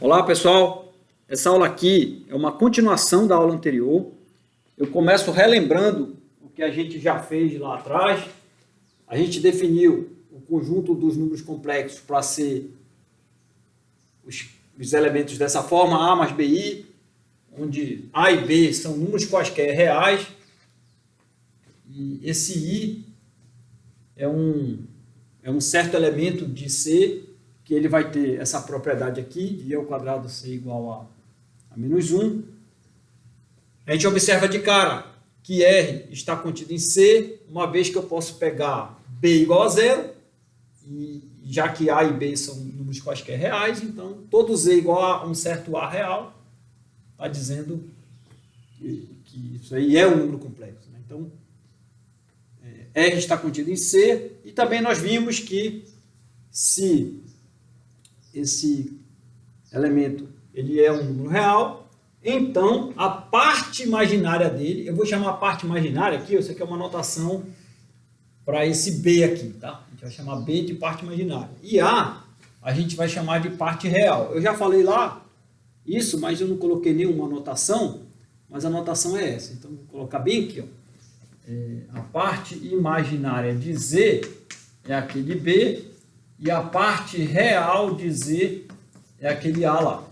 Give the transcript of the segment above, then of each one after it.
Olá pessoal, essa aula aqui é uma continuação da aula anterior. Eu começo relembrando o que a gente já fez lá atrás. A gente definiu o conjunto dos números complexos para ser os elementos dessa forma, A mais BI, onde A e B são números quaisquer reais, e esse I é um certo elemento de C, que ele vai ter essa propriedade aqui, de I ao quadrado ser igual a menos 1. A gente observa de cara que R está contido em C, uma vez que eu posso pegar B igual a zero, e já que A e B são números quaisquer reais, então todo Z igual a um certo A real, está dizendo que isso aí é um número complexo, né? Então, R está contido em C, e também nós vimos que se esse elemento ele é um número real, então a parte imaginária dele, eu vou chamar a parte imaginária aqui, isso aqui é uma notação para esse B aqui, tá? A gente vai chamar B de parte imaginária. E A gente vai chamar de parte real. Eu já falei lá isso, mas eu não coloquei nenhuma anotação, mas a anotação é essa. Então, vou colocar bem aqui, ó. A parte imaginária de Z é aquele B, e a parte real de Z é aquele A lá.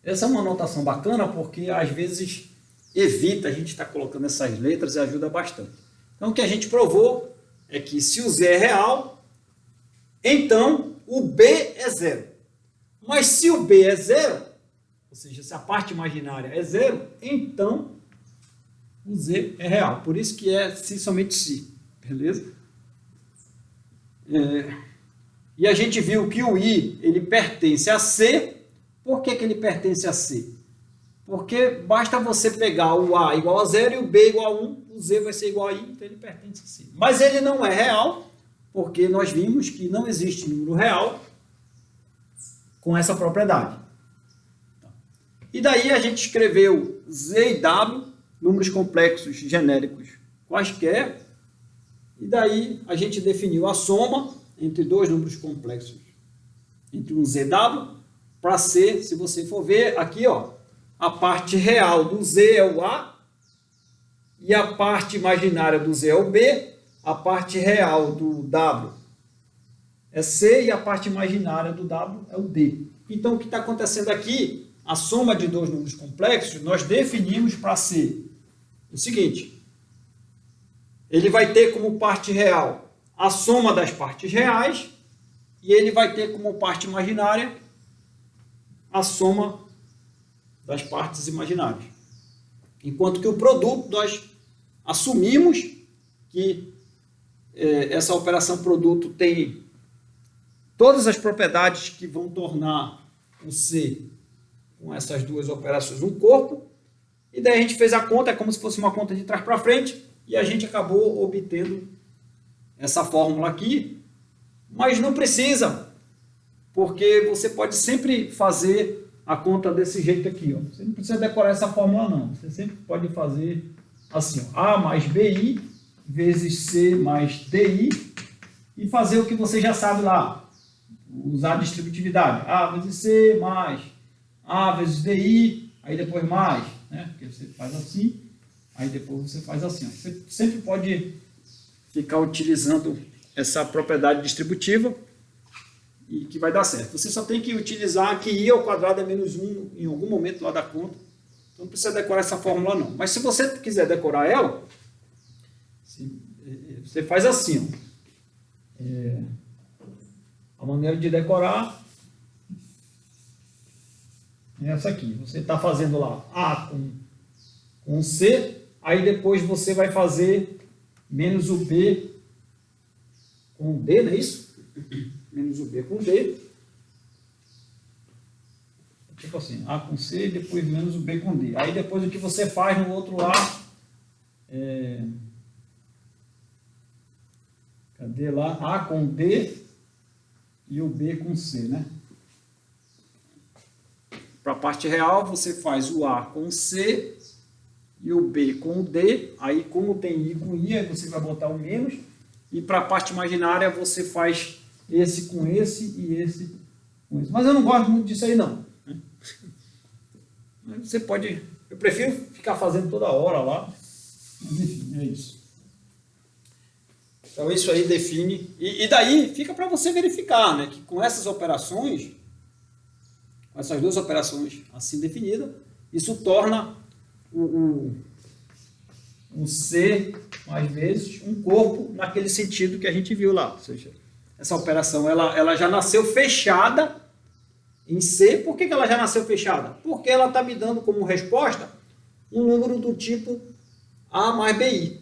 Essa é uma anotação bacana porque às vezes evita a gente estar colocando essas letras e ajuda bastante. Então o que a gente provou é que se o Z é real, então o B é zero. Mas se o B é zero, ou seja, se a parte imaginária é zero, então o Z é real. Por isso que é se somente se. Beleza? E a gente viu que o I ele pertence a C. Por que ele pertence a C? Porque basta você pegar o A igual a 0 e o B igual a 1, o Z vai ser igual a I, então ele pertence a C. Mas ele não é real, porque nós vimos que não existe número real com essa propriedade. E daí a gente escreveu Z e W, números complexos genéricos quaisquer, e daí a gente definiu a soma entre dois números complexos, entre um ZW para C. Se você for ver aqui, ó, a parte real do Z é o A, e a parte imaginária do Z é o B, a parte real do W é C, e a parte imaginária do W é o D. Então, o que está acontecendo aqui, a soma de dois números complexos, nós definimos para ser o seguinte: ele vai ter como parte real a soma das partes reais, e ele vai ter como parte imaginária a soma das partes imaginárias. Enquanto que o produto, nós assumimos que essa operação produto tem todas as propriedades que vão tornar o C, com essas duas operações, um corpo, e daí a gente fez a conta, é como se fosse uma conta de trás para frente, e a gente acabou obtendo essa fórmula aqui, mas não precisa, porque você pode sempre fazer a conta desse jeito aqui, ó. Você não precisa decorar essa fórmula não, você sempre pode fazer assim, ó, A mais BI vezes C mais DI, e fazer o que você já sabe lá, usar a distributividade, A vezes C mais A vezes DI, aí depois mais, né? Porque você faz assim, aí depois você faz assim, ó. Você sempre pode ficar utilizando essa propriedade distributiva e que vai dar certo. Você só tem que utilizar que I ao quadrado é menos 1 em algum momento lá da conta. Então não precisa decorar essa fórmula não. Mas se você quiser decorar ela, você faz assim, ó. A maneira de decorar é essa aqui. Você está fazendo lá A com C, aí depois você vai fazer menos o B com o D, não é isso? Menos o B com o D. Tipo assim, A com C, depois menos o B com D. Aí depois o que você faz no outro lado, cadê lá? A com D e o B com C, né? Para a parte real, você faz o A com C e o B com o D, aí como tem I com I, aí você vai botar o menos, e para a parte imaginária você faz esse com esse e esse com esse. Mas eu não gosto muito disso aí não. Você pode... Eu prefiro ficar fazendo toda hora lá. Mas enfim, é isso. Então isso aí define... E daí fica para você verificar, né? Que com essas operações, com essas duas operações assim definidas, isso torna o C mais vezes um corpo naquele sentido que a gente viu lá. Ou seja, essa operação ela já nasceu fechada em C. Por que ela já nasceu fechada? Porque ela está me dando como resposta um número do tipo A mais BI.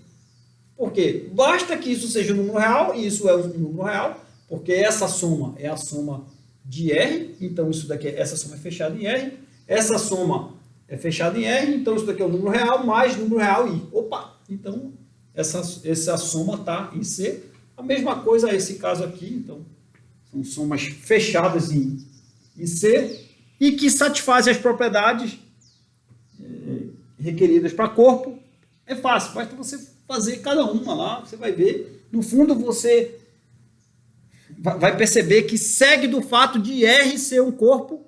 Por quê? Basta que isso seja um número real, e isso é um número real, porque essa soma é a soma de R, então isso daqui, essa soma é fechada em R, essa soma é fechada em R, então isso daqui é o número real mais número real I. Opa! Então, essa soma está em C. A mesma coisa esse caso aqui, então, são somas fechadas em C e que satisfazem as propriedades requeridas para corpo. É fácil, basta você fazer cada uma lá, você vai ver. No fundo, você vai perceber que segue do fato de R ser um corpo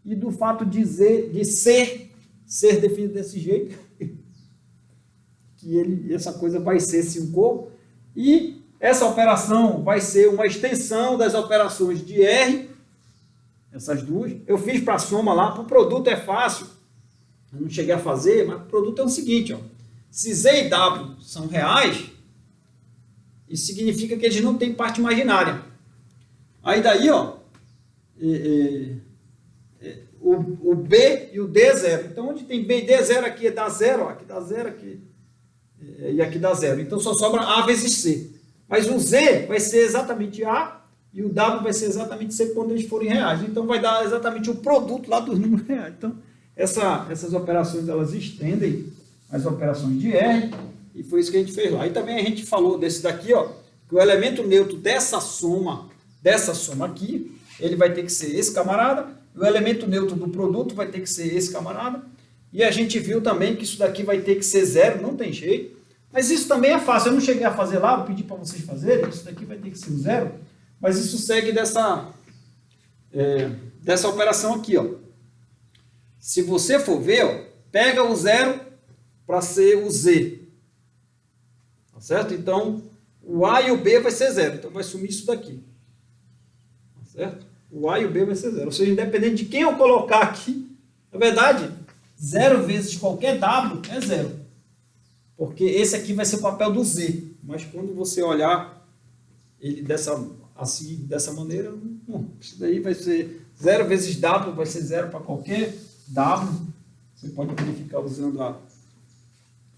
e do fato de ser definido desse jeito, que essa coisa vai ser sim um corpo, e essa operação vai ser uma extensão das operações de R, essas duas. Eu fiz para a soma lá, para o produto é fácil, eu não cheguei a fazer, mas o produto é o seguinte, ó, se Z e W são reais, isso significa que eles não têm parte imaginária. Aí daí, ó, o B e o D é zero. Então, onde tem B e D é zero, aqui dá zero, ó, aqui dá zero, aqui, e aqui dá zero. Então, só sobra A vezes C. Mas o Z vai ser exatamente A e o W vai ser exatamente C quando eles forem reais. Então, vai dar exatamente o produto lá dos números reais. Então, essas operações, elas estendem as operações de R, e foi isso que a gente fez lá. E também a gente falou desse daqui, ó, que o elemento neutro dessa soma aqui, ele vai ter que ser esse camarada, o elemento neutro do produto vai ter que ser esse camarada, e a gente viu também que isso daqui vai ter que ser zero, não tem jeito, mas isso também é fácil, eu não cheguei a fazer lá, eu pedi para vocês fazerem, isso daqui vai ter que ser o zero, mas isso segue dessa operação aqui, ó. Se você for ver, ó, pega o zero para ser o Z, tá certo? Então, o A e o B vai ser zero, então vai sumir isso daqui, tá certo? O A e o B vai ser zero, ou seja, independente de quem eu colocar aqui, na verdade, 0 vezes qualquer W é zero, porque esse aqui vai ser o papel do Z, mas quando você olhar ele dessa maneira, isso daí vai ser 0 vezes W, vai ser zero para qualquer W, você pode verificar usando a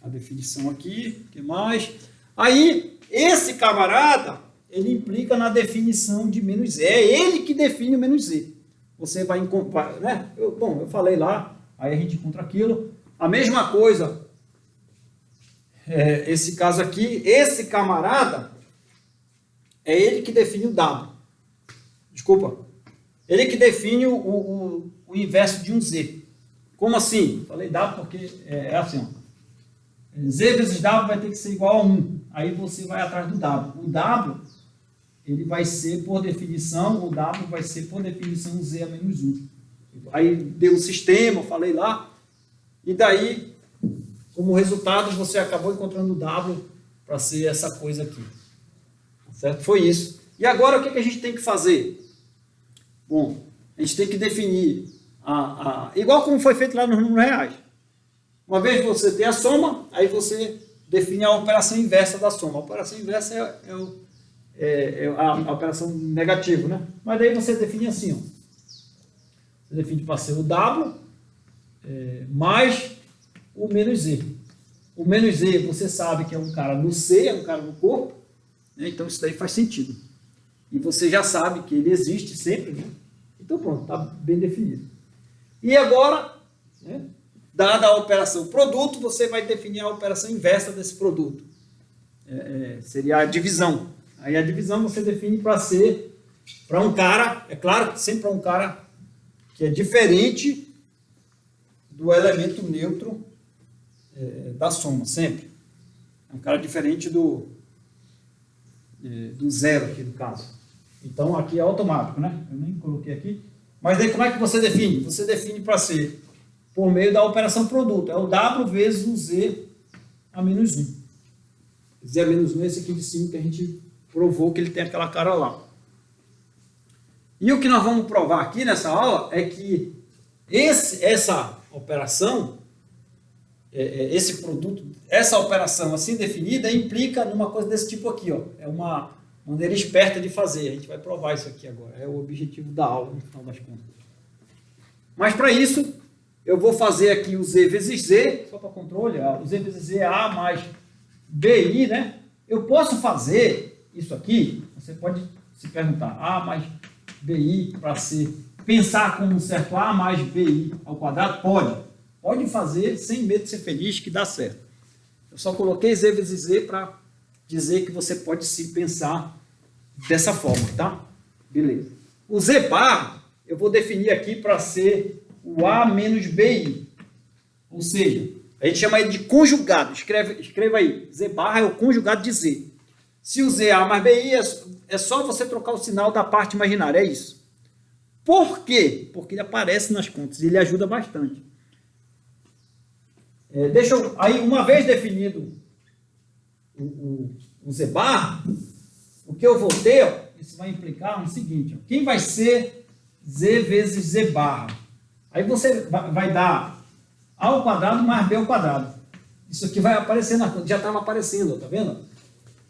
definição aqui, o que mais? Aí, esse camarada, ele implica na definição de menos Z. É ele que define o menos Z. Você vai encontrar, né? Eu falei lá, aí a gente encontra aquilo. A mesma coisa, esse caso aqui, esse camarada, é ele que define o W. Desculpa. Ele que define o inverso de um Z. Como assim? Falei W porque é assim, ó. Z vezes W vai ter que ser igual a 1. Aí você vai atrás do W. O W, ele vai ser, por definição, o W vai ser, por definição, Z a menos 1. Aí deu o sistema, eu falei lá. E daí, como resultado, você acabou encontrando o W para ser essa coisa aqui. Certo? Foi isso. E agora, o que a gente tem que fazer? Bom, a gente tem que definir, igual como foi feito lá nos números reais. Uma vez que você tem a soma, aí você define a operação inversa da soma. A operação inversa é a operação negativa, né? Mas daí você define assim, ó. Você define para ser o W mais o menos Z. O menos Z, você sabe que é um cara no C, é um cara no corpo, né? Então isso daí faz sentido. E você já sabe que ele existe sempre, né? Então pronto, está bem definido. E agora, né? Dada a operação produto, você vai definir a operação inversa desse produto. Seria a divisão. Aí a divisão você define para ser para um cara, é claro, sempre para um cara que é diferente do elemento neutro da soma, sempre. É um cara diferente do zero aqui no caso. Então aqui é automático, né? Eu nem coloquei aqui, Mas daí como é que você define? Você define para ser por meio da operação produto. É o W vezes o Z a menos 1. Z a menos 1 é esse aqui de cima que a gente provou que ele tem aquela cara lá. E o que nós vamos provar aqui nessa aula é que essa operação, esse produto, essa operação assim definida implica numa coisa desse tipo aqui, ó. É uma maneira esperta de fazer. A gente vai provar isso aqui agora. É o objetivo da aula, no final das contas. Mas para isso, eu vou fazer aqui o Z vezes Z, só para controle. O Z vezes Z é A mais BI, né? Eu posso fazer isso aqui, você pode se perguntar, A mais BI para ser, pensar como um certo A mais BI ao quadrado? Pode fazer sem medo de ser feliz que dá certo. Eu só coloquei Z vezes Z para dizer que você pode se pensar dessa forma, tá? Beleza. O Z bar eu vou definir aqui para ser o A menos BI. Ou seja, a gente chama ele de conjugado. Escreva aí. Z barra é o conjugado de Z. Se o Z é A mais BI, é só você trocar o sinal da parte imaginária. É isso. Por quê? Porque ele aparece nas contas e ele ajuda bastante. Aí, uma vez definido o Z bar, o que eu vou ter, ó, isso vai implicar no seguinte, ó, quem vai ser Z vezes Z barra? Aí você vai dar A ao quadrado mais B ao quadrado. Isso aqui vai aparecer na conta, já estava aparecendo, ó, tá vendo?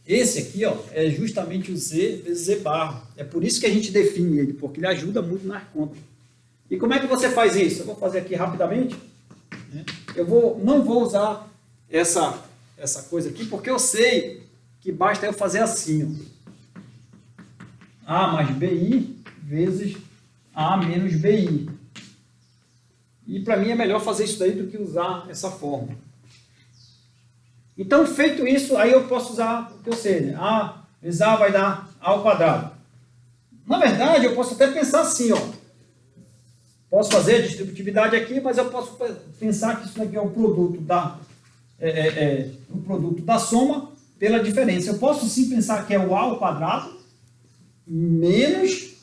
Esse aqui, ó, é justamente o Z vezes Z barra. É por isso que a gente define ele, porque ele ajuda muito nas contas. E como é que você faz isso? Eu vou fazer aqui rapidamente. Não vou usar essa coisa aqui, porque eu sei que basta eu fazer assim, ó. A mais BI vezes A menos BI. E para mim é melhor fazer isso daí do que usar essa forma. Então, feito isso, aí eu posso usar o que eu sei, né? A vezes A vai dar A ao quadrado. Na verdade, eu posso até pensar assim, ó. Posso fazer a distributividade aqui, mas eu posso pensar que isso aqui é o produto da soma pela diferença. Eu posso sim pensar que é o A ao quadrado menos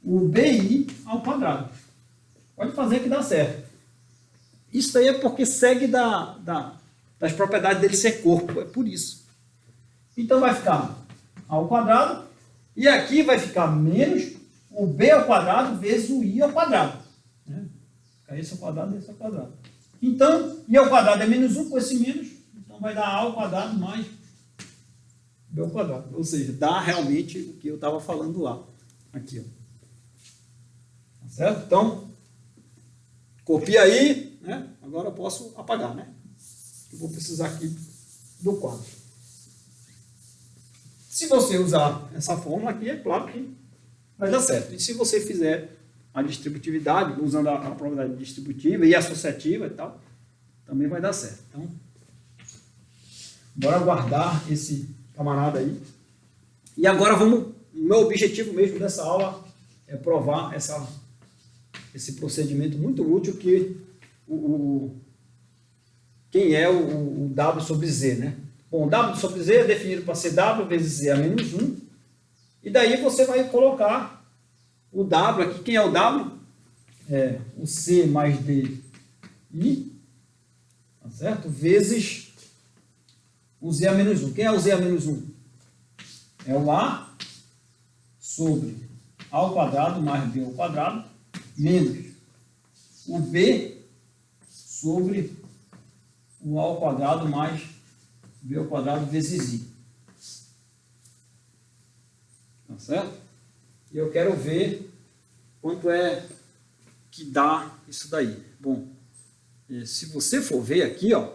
o BI ao quadrado. Pode fazer que dá certo. Isso aí é porque segue das propriedades dele ser corpo. É por isso. Então vai ficar A ao quadrado. E aqui vai ficar menos o B ao quadrado vezes o I ao quadrado. Fica esse ao quadrado e esse ao quadrado. Então, I ao quadrado é menos 1 com esse menos. Então vai dar A ao quadrado mais B ao quadrado. Ou seja, dá realmente o que eu estava falando lá. Aqui, ó. Tá certo? Então, copia aí, né? Agora eu posso apagar, né? Eu vou precisar aqui do quadro. Se você usar essa fórmula aqui, é claro que vai dar certo. E se você fizer a distributividade, usando a propriedade distributiva e associativa e tal, também vai dar certo. Então, bora guardar esse camarada aí. E agora o meu objetivo mesmo dessa aula é provar esse procedimento muito útil que quem é o W sobre Z, né? Bom, o W sobre Z é definido para ser W vezes Z a menos 1. E daí você vai colocar o W aqui. Quem é o W? É o C mais D I, tá certo? Vezes o Z a menos 1. Quem é o Z a menos 1? É o A sobre A ao quadrado mais B ao quadrado menos o B sobre o A ao quadrado mais B ao quadrado vezes I. Tá certo? E eu quero ver quanto é que dá isso daí. Bom, se você for ver aqui, ó,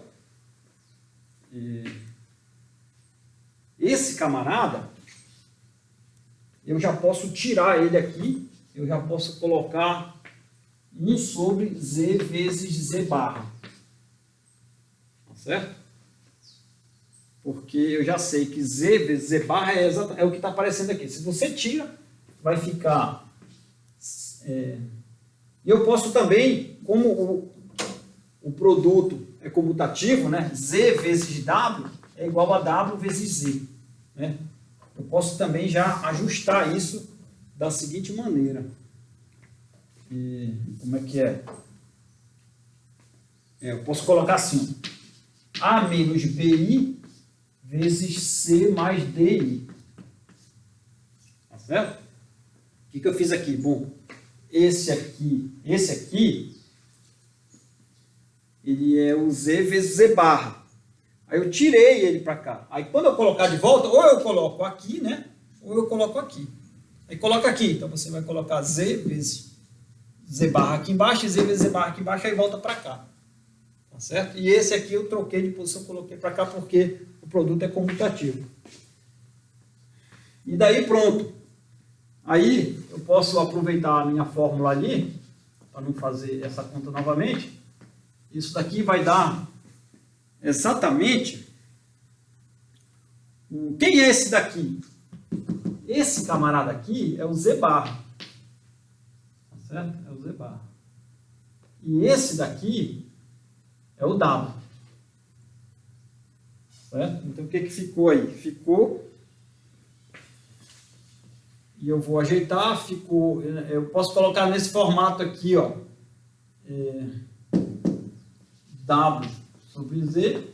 esse camarada, eu já posso tirar ele aqui, eu já posso colocar 1 sobre Z vezes Z barra. Tá certo? Porque eu já sei que Z vezes Z barra é o que está aparecendo aqui. Se você tira, vai ficar... eu posso também, como o produto é comutativo, né? Z vezes W é igual a W vezes Z. Né? Eu posso também já ajustar isso da seguinte maneira. como é que é? Eu posso colocar assim, A menos BI vezes C mais DI. Tá certo? O que eu fiz aqui? Bom, esse aqui, ele é o Z vezes Z barra. Aí eu tirei ele para cá. Aí quando eu colocar de volta, ou eu coloco aqui, né? Ou eu coloco aqui. Aí coloca aqui. Então você vai colocar Z vezes Z barra aqui embaixo e Z vezes Z barra aqui embaixo, aí volta para cá. Tá certo? E esse aqui eu troquei de posição, coloquei para cá porque o produto é comutativo. E daí pronto. Aí eu posso aproveitar a minha fórmula ali, para não fazer essa conta novamente. Isso daqui vai dar exatamente... Quem é esse daqui? Esse camarada aqui é o Z barra. Tá certo? É o Z barra. E esse daqui é o W. Certo? Então o que ficou aí? Ficou... E eu vou ajeitar, ficou... Eu posso colocar nesse formato aqui, ó. W sobre Z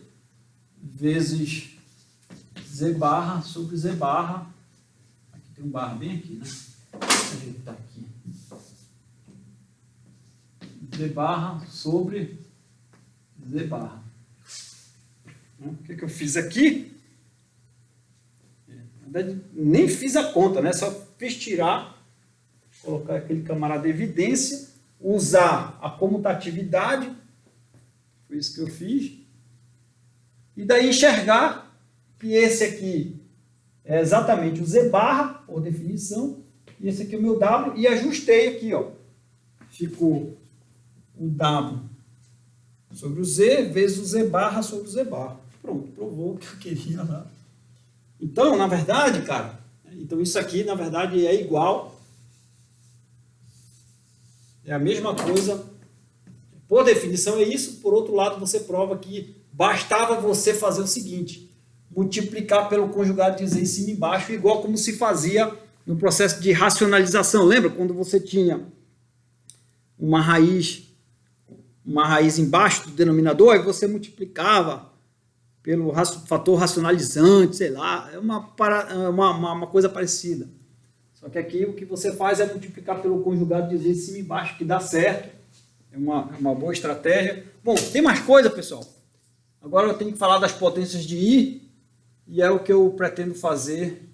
vezes Z barra sobre Z barra. Aqui tem um barra bem aqui, né? Deixa eu ajeitar aqui. Z barra sobre Z barra. O que eu fiz aqui? Na verdade, nem fiz a conta, né? Só fiz tirar, colocar aquele camarada de evidência, usar a comutatividade, foi isso que eu fiz, e daí enxergar que esse aqui é exatamente o Z barra, por definição, e esse aqui é o meu W, e ajustei aqui, ó. Ficou o W sobre o Z vezes o Z barra sobre o Z barra. Pronto, provou o que eu queria lá. Então, na verdade, cara, então isso aqui, na verdade, é igual, é a mesma coisa, por definição é isso, por outro lado você prova que bastava você fazer o seguinte, multiplicar pelo conjugado de Z em cima e embaixo, igual como se fazia no processo de racionalização. Lembra quando você tinha uma raiz embaixo do denominador, aí você multiplicava pelo fator racionalizante, sei lá, é uma coisa parecida. Só que aqui o que você faz é multiplicar pelo conjugado de Z de cima e embaixo, que dá certo, é uma boa estratégia. Bom, tem mais coisa, pessoal. Agora eu tenho que falar das potências de I, e é o que eu pretendo fazer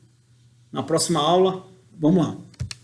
na próxima aula. Vamos lá.